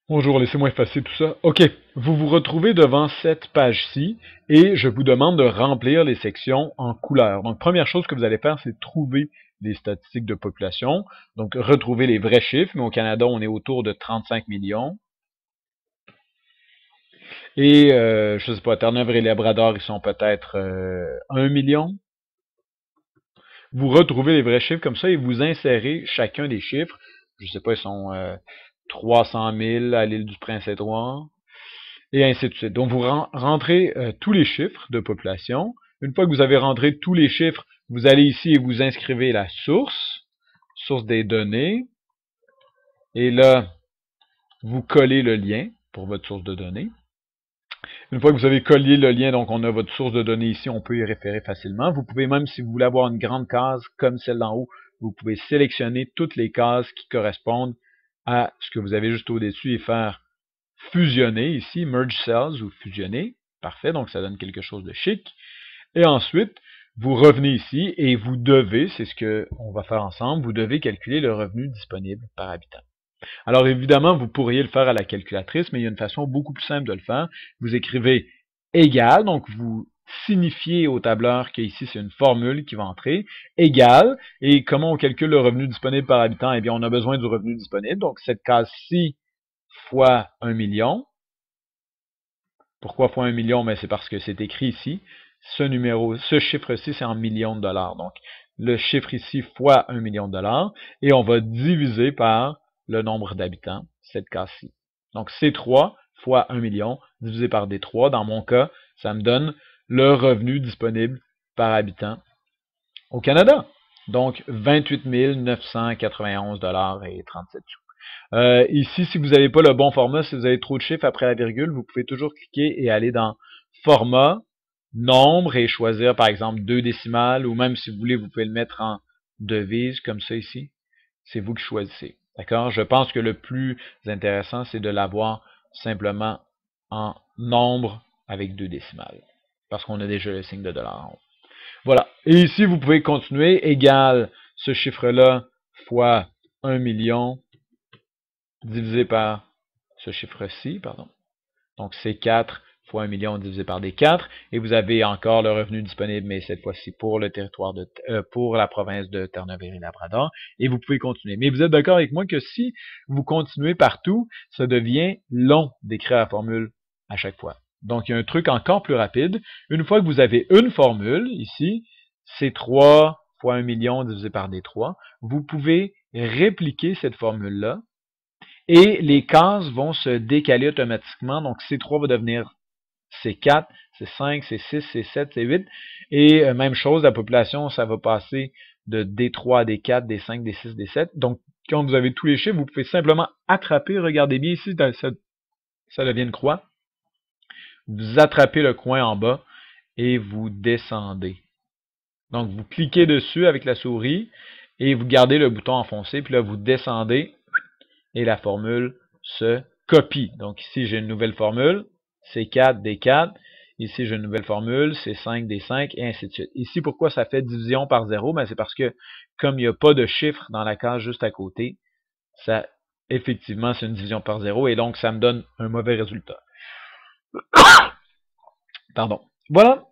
Bonjour, laissez-moi effacer tout ça. OK, vous vous retrouvez devant cette page-ci et je vous demande de remplir les sections en couleur. Donc, première chose que vous allez faire, c'est trouver les statistiques de population. Donc, retrouver les vrais chiffres, mais au Canada, on est autour de 35 millions. Et, je sais pas, Terre-Neuve et Labrador, ils sont peut-être 1 million. Vous retrouvez les vrais chiffres comme ça et vous insérez chacun des chiffres. Je sais pas, ils sont 300 000 à l'île du Prince-Édouard. Et ainsi de suite. Donc, vous rentrez tous les chiffres de population. Une fois que vous avez rentré tous les chiffres, vous allez ici et vous inscrivez la source des données. Et là, vous collez le lien pour votre source de données. Une fois que vous avez collé le lien, donc on a votre source de données ici, on peut y référer facilement. Vous pouvez même, si vous voulez avoir une grande case comme celle d'en haut, vous pouvez sélectionner toutes les cases qui correspondent à ce que vous avez juste au-dessus et faire fusionner ici, merge cells ou fusionner. Parfait, donc ça donne quelque chose de chic. Et ensuite, vous revenez ici et vous devez, c'est ce qu'on va faire ensemble, vous devez calculer le revenu disponible par habitant. Alors évidemment, vous pourriez le faire à la calculatrice, mais il y a une façon beaucoup plus simple de le faire. Vous écrivez égal, donc vous signifiez au tableur qu'ici c'est une formule qui va entrer, égal, et comment on calcule le revenu disponible par habitant? Eh bien, on a besoin du revenu disponible, donc cette case-ci fois 1 million. Pourquoi fois 1 million? Mais c'est parce que c'est écrit ici. Ce chiffre-ci, c'est en millions de dollars. Donc, le chiffre ici fois 1 million de dollars. Et on va diviser par le nombre d'habitants, cette case-ci. Donc, C3 fois 1 million divisé par D3. Dans mon cas, ça me donne le revenu disponible par habitant au Canada. Donc, 28 991 et 37 sous. Ici, si vous n'avez pas le bon format, si vous avez trop de chiffres après la virgule, vous pouvez toujours cliquer et aller dans Format, Nombre et choisir par exemple 2 décimales ou même si vous voulez, vous pouvez le mettre en devise comme ça ici. C'est vous qui choisissez. D'accord? Je pense que le plus intéressant, c'est de l'avoir simplement en nombre avec 2 décimales. Parce qu'on a déjà le signe de dollar en haut. Voilà. Et ici, vous pouvez continuer égal ce chiffre-là fois 1 million divisé par ce chiffre-ci, pardon. Donc, c'est 4 fois 1 million divisé par des 4. Et vous avez encore le revenu disponible, mais cette fois-ci pour le territoire pour la province de Terre-Neuve et Labrador. Et vous pouvez continuer. Mais vous êtes d'accord avec moi que si vous continuez partout, ça devient long d'écrire la formule à chaque fois. Donc, il y a un truc encore plus rapide. Une fois que vous avez une formule, ici, c'est 3 fois 1 million divisé par des 3, vous pouvez répliquer cette formule-là et les cases vont se décaler automatiquement. Donc, C3 va devenir C4, C5, C6, C7, C8. Et même chose, la population, ça va passer de D3 à D4, D5, D6, D7. Donc, quand vous avez tous les chiffres, vous pouvez simplement attraper, regardez bien ici, ça devient une croix. Vous attrapez le coin en bas et vous descendez. Donc, vous cliquez dessus avec la souris et vous gardez le bouton enfoncé. Puis là, vous descendez et la formule se copie. Donc ici, j'ai une nouvelle formule, C4, D4. Ici, j'ai une nouvelle formule, C5, D5, et ainsi de suite. Ici, pourquoi ça fait division par 0? Ben, c'est parce que, comme il n'y a pas de chiffre dans la case juste à côté, ça, effectivement, c'est une division par 0, et donc ça me donne un mauvais résultat. Pardon. Voilà.